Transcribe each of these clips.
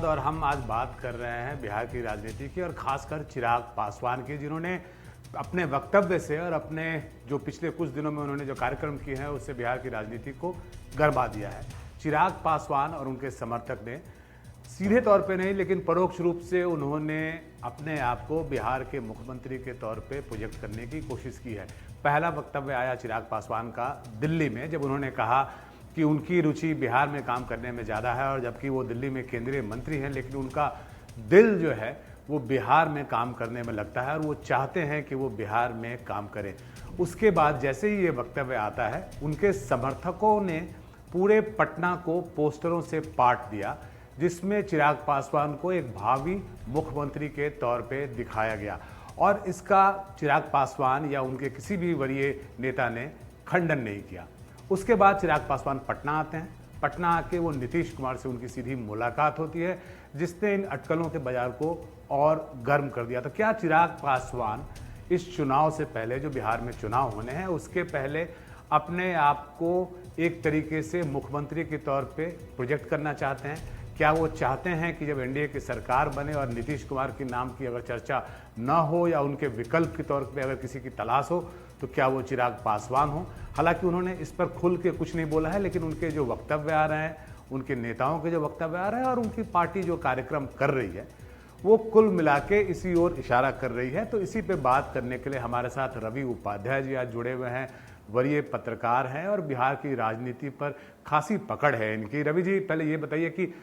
और हम आज बात कर रहे हैं बिहार की राजनीति की और खासकर चिराग पासवान की, जिन्होंने अपने वक्तव्य से और अपने जो पिछले कुछ दिनों में उन्होंने जो कार्यक्रम किए हैं उससे बिहार की राजनीति को गरमा दिया है। चिराग पासवान और उनके समर्थक ने सीधे तौर पे नहीं लेकिन परोक्ष रूप से उन्होंने अपने आप को बिहार के मुख्यमंत्री के तौर पे प्रोजेक्ट करने की कोशिश की है। पहला वक्तव्य आया चिराग पासवान का दिल्ली में, जब उन्होंने कहा कि उनकी रुचि बिहार में काम करने में ज़्यादा है और जबकि वो दिल्ली में केंद्रीय मंत्री हैं लेकिन उनका दिल जो है वो बिहार में काम करने में लगता है और वो चाहते हैं कि वो बिहार में काम करें। उसके बाद जैसे ही ये वक्तव्य आता है उनके समर्थकों ने पूरे पटना को पोस्टरों से पाट दिया, जिसमें चिराग पासवान को एक भावी मुख्यमंत्री के तौर पे दिखाया गया और इसका चिराग पासवान या उनके किसी भी वरीय नेता ने खंडन नहीं किया। उसके बाद चिराग पासवान पटना आते हैं। पटना आके वो नीतीश कुमार से उनकी सीधी मुलाकात होती है, जिसने इन अटकलों के बाजार को और गर्म कर दिया। तो क्या चिराग पासवान इस चुनाव से पहले, जो बिहार में चुनाव होने हैं उसके पहले, अपने आप को एक तरीके से मुख्यमंत्री के तौर पे प्रोजेक्ट करना चाहते हैं? क्या वो चाहते हैं कि जब एनडीए की सरकार बने और नीतीश कुमार के नाम की अगर चर्चा न हो या उनके विकल्प के तौर पे अगर किसी की तलाश हो तो क्या वो चिराग पासवान हो? हालांकि उन्होंने इस पर खुल के कुछ नहीं बोला है, लेकिन उनके जो वक्तव्य आ रहे हैं, उनके नेताओं के जो वक्तव्य आ रहे हैं और उनकी पार्टी जो कार्यक्रम कर रही है वो कुल मिला के इसी ओर इशारा कर रही है। तो इसी पे बात करने के लिए हमारे साथ रवि उपाध्याय जी आज जुड़े हुए हैं, वरीय पत्रकार हैं और बिहार की राजनीति पर खासी पकड़ है इनकी। रवि जी, पहले ये बताइए कि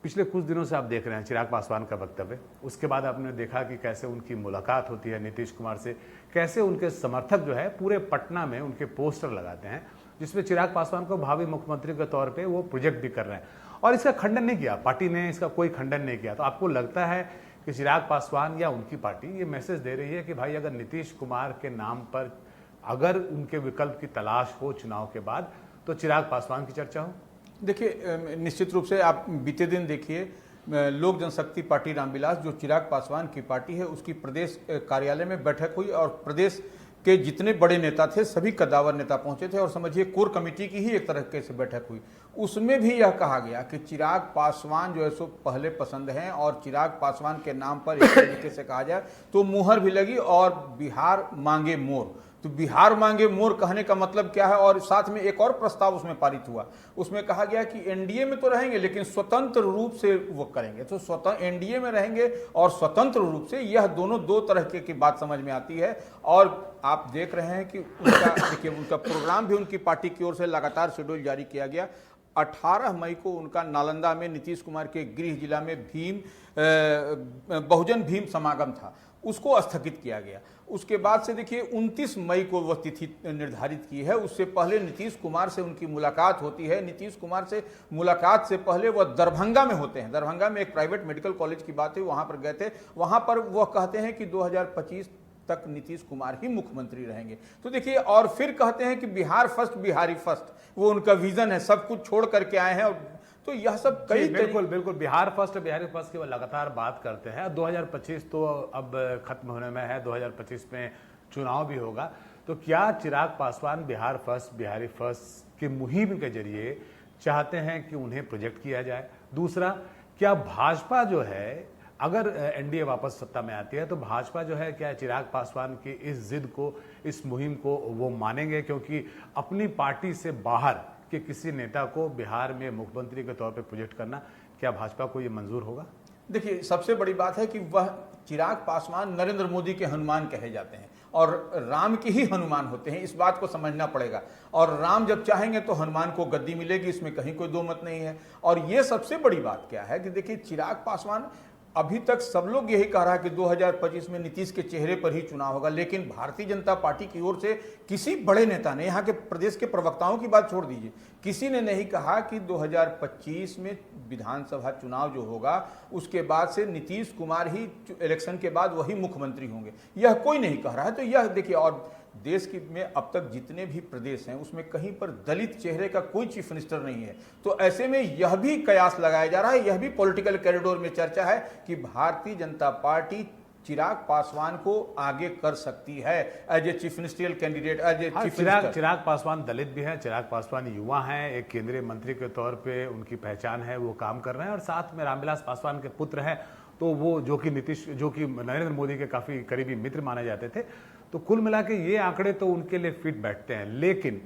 पिछले कुछ दिनों से आप देख रहे हैं चिराग पासवान का वक्तव्य, उसके बाद आपने देखा कि कैसे उनकी मुलाकात होती है नीतीश कुमार से, कैसे उनके समर्थक जो है पूरे पटना में उनके पोस्टर लगाते हैं जिसमें चिराग पासवान को भावी मुख्यमंत्री के तौर पे वो प्रोजेक्ट भी कर रहे हैं और इसका खंडन नहीं किया, पार्टी ने इसका कोई खंडन नहीं किया। तो आपको लगता है कि चिराग पासवान या उनकी पार्टी ये मैसेज दे रही है कि भाई अगर नीतीश कुमार के नाम पर अगर उनके विकल्प की तलाश हो चुनाव के बाद तो चिराग पासवान की चर्चा हो? देखिए, निश्चित रूप से आप बीते दिन देखिए लोक जनशक्ति पार्टी रामविलास, जो चिराग पासवान की पार्टी है, उसकी प्रदेश कार्यालय में बैठक हुई और प्रदेश के जितने बड़े नेता थे सभी कद्दावर नेता पहुंचे थे और समझिए कोर कमेटी की ही एक तरह से बैठक हुई। उसमें भी यह कहा गया कि चिराग पासवान जो है सो पहले पसंद हैं और चिराग पासवान के नाम पर एक तरीके से कहा जाए तो मुहर भी लगी और बिहार मांगे मोर। तो बिहार मांगे मोर कहने का मतलब क्या है? और साथ में एक और प्रस्ताव उसमें पारित हुआ, उसमें कहा गया कि एनडीए में तो रहेंगे लेकिन स्वतंत्र रूप से वो करेंगे। तो स्वतंत्र एनडीए में रहेंगे और स्वतंत्र रूप से, यह दोनों दो तरह की बात समझ में आती है। और आप देख रहे हैं कि उनका देखिए उनका प्रोग्राम भी उनकी पार्टी की ओर से लगातार शेड्यूल जारी किया गया। 18 मई को उनका नालंदा में नीतीश कुमार के गृह जिला में बहुजन भीम समागम था, उसको स्थगित किया गया। उसके बाद से देखिए 29 मई को वह तिथि निर्धारित की है। उससे पहले नीतीश कुमार से उनकी मुलाकात होती है। नीतीश कुमार से मुलाकात से पहले वह दरभंगा में होते हैं। दरभंगा में एक प्राइवेट मेडिकल कॉलेज की बात है, वहां पर गए थे। वहां पर वह कहते हैं कि 2025 तक नीतीश कुमार ही मुख्यमंत्री रहेंगे। तो देखिए, और फिर कहते हैं कि बिहार फर्स्ट बिहारी फर्स्ट, वो उनका विजन है, सब कुछ छोड़ करके आए हैं। और तो यह सब कई बिल्कुल बिहार फर्स्ट बिहारी फर्स्ट की वो लगातार बात करते हैं। 2025 तो अब खत्म होने में है, 2025 में चुनाव भी होगा। तो क्या चिराग पासवान बिहार फर्स्ट बिहारी फर्स्ट की मुहिम के जरिए चाहते हैं कि उन्हें प्रोजेक्ट किया जाए? दूसरा, क्या भाजपा जो है, अगर एनडीए वापस सत्ता में आती है तो भाजपा जो है क्या चिराग पासवान की इस जिद को, इस मुहिम को वो मानेंगे? क्योंकि अपनी पार्टी से बाहर कि किसी नेता को बिहार में मुख्यमंत्री के तौर पे प्रोजेक्ट करना, क्या भाजपा को ये मंजूर होगा? देखिए, सबसे बड़ी बात है कि वह चिराग पासवान नरेंद्र मोदी के हनुमान कहे जाते हैं और राम के ही हनुमान होते हैं, इस बात को समझना पड़ेगा। और राम जब चाहेंगे तो हनुमान को गद्दी मिलेगी, इसमें कहीं कोई दो मत नहीं है। और ये सबसे बड़ी बात क्या है कि देखिए, चिराग पासवान अभी तक सब लोग यही कह रहा है कि 2025 में नीतीश के चेहरे पर ही चुनाव होगा, लेकिन भारतीय जनता पार्टी की ओर से किसी बड़े नेता ने, यहाँ के प्रदेश के प्रवक्ताओं की बात छोड़ दीजिए, किसी ने नहीं कहा कि 2025 में विधानसभा चुनाव जो होगा उसके बाद से नीतीश कुमार ही इलेक्शन के बाद वही मुख्यमंत्री होंगे, यह कोई नहीं कह रहा है। तो यह देखिए, और देश की में अब तक जितने भी प्रदेश हैं उसमें कहीं पर दलित चेहरे का कोई चीफ मिनिस्टर नहीं है। तो ऐसे में यह भी कयास लगाया जा रहा है, यह भी पॉलिटिकल कॉरिडोर में चर्चा है कि भारतीय जनता पार्टी चिराग पासवान को आगे कर सकती है as a chief ministerial candidate, as a chief Chirag Paswan दलित भी हैं, चिराग पासवान युवा हैं, एक केंद्रीय मंत्री के तौर पे उनकी पहचान है, वो काम कर रहे हैं और साथ में रामविलास पासवान के पुत्र हैं, तो वो जो कि नरेंद्र मोदी के काफ़ी करीबी मित्र माने जाते थे। तो कुल मिला के ये आंकड़े तो उनके लिए फिट बैठते हैं। लेकिन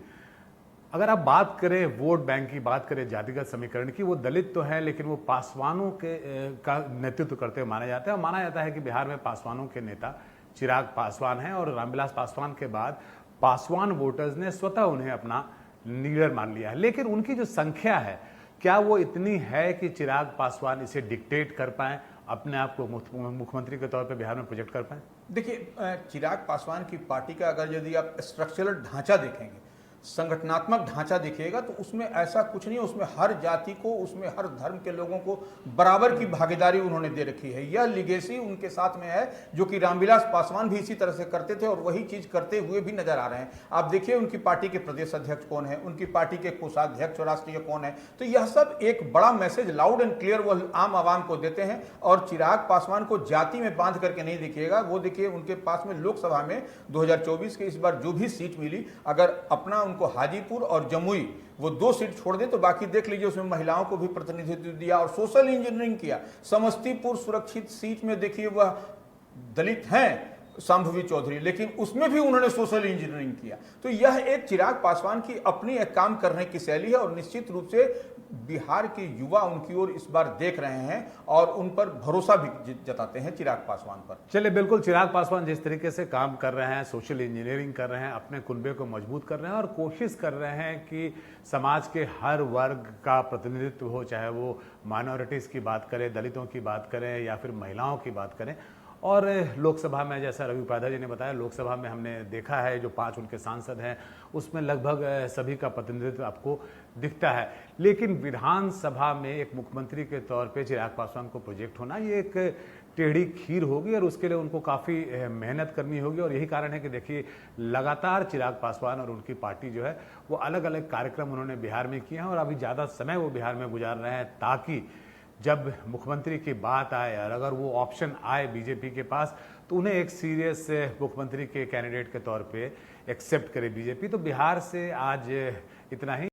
अगर आप बात करें वोट बैंक की, बात करें जातिगत समीकरण की, वो दलित तो है लेकिन वो पासवानों के का नेतृत्व करते हुए माना जाता है और माना जाता है कि बिहार में पासवानों के नेता चिराग पासवान हैं और रामविलास पासवान के बाद पासवान वोटर्स ने स्वतः उन्हें अपना लीडर मान लिया है। लेकिन उनकी जो संख्या है, क्या वो इतनी है कि चिराग पासवान इसे डिक्टेट कर पाए, अपने आप को मुख्यमंत्री के तौर पर बिहार में प्रोजेक्ट कर पाए? देखिए, चिराग पासवान की पार्टी का अगर यदि आप स्ट्रक्चरल ढांचा देखेंगे, संगठनात्मक ढांचा देखिएगा, तो उसमें ऐसा कुछ नहीं है। उसमें हर जाति को, उसमें हर धर्म के लोगों को बराबर की भागीदारी उन्होंने दे रखी है। यह लिगेसी उनके साथ में है जो कि रामविलास पासवान भी इसी तरह से करते थे और वही चीज करते हुए भी नजर आ रहे हैं। आप देखिए उनकी पार्टी के प्रदेश अध्यक्ष कौन है, उनकी पार्टी के कोषाध्यक्ष राष्ट्रीय कौन है। तो यह सब एक बड़ा मैसेज लाउड एंड क्लियर वो आम आवाम को देते हैं। और चिराग पासवान को जाति में बांध करके नहीं देखिएगा। वो देखिए उनके पास में लोकसभा में 2024 के इस बार जो भी सीट मिली, अगर अपना उनको हाजीपुर और जमुई वो 2 सीट छोड़ दे तो बाकी देख लीजिए उसमें महिलाओं को भी प्रतिनिधित्व दिया और सोशल इंजीनियरिंग किया। समस्तीपुर सुरक्षित सीट में देखिए वह दलित हैं शांभवी चौधरी, लेकिन उसमें भी उन्होंने सोशल इंजीनियरिंग किया। तो यह एक चिराग पासवान की अपनी एक काम करने की शैली है और निश्चित रूप से बिहार के युवा उनकी ओर इस बार देख रहे हैं और उन पर भरोसा भी जताते हैं चिराग पासवान पर। चलिए, बिल्कुल चिराग पासवान जिस तरीके से काम कर रहे हैं, सोशल इंजीनियरिंग कर रहे हैं, अपने कुनबे को मजबूत कर रहे हैं और कोशिश कर रहे हैं कि समाज के हर वर्ग का प्रतिनिधित्व हो, चाहे वो माइनॉरिटीज़ की बात करें, दलितों की बात करें या फिर महिलाओं की बात करें। और लोकसभा में जैसा रवि उपाध्याय जी ने बताया, लोकसभा में हमने देखा है जो 5 उनके सांसद हैं उसमें लगभग सभी का प्रतिनिधित्व आपको दिखता है। लेकिन विधानसभा में एक मुख्यमंत्री के तौर पे चिराग पासवान को प्रोजेक्ट होना, ये एक टेढ़ी खीर होगी और उसके लिए उनको काफ़ी मेहनत करनी होगी। और यही कारण है कि देखिए लगातार चिराग पासवान और उनकी पार्टी जो है वो अलग अलग कार्यक्रम उन्होंने बिहार में किए हैं और अभी ज़्यादा समय वो बिहार में गुजार रहे हैं ताकि जब मुख्यमंत्री की बात आए और अगर वो ऑप्शन आए बीजेपी के पास तो उन्हें एक सीरियस मुख्यमंत्री के कैंडिडेट के तौर पे एक्सेप्ट करे बीजेपी। तो बिहार से आज इतना ही।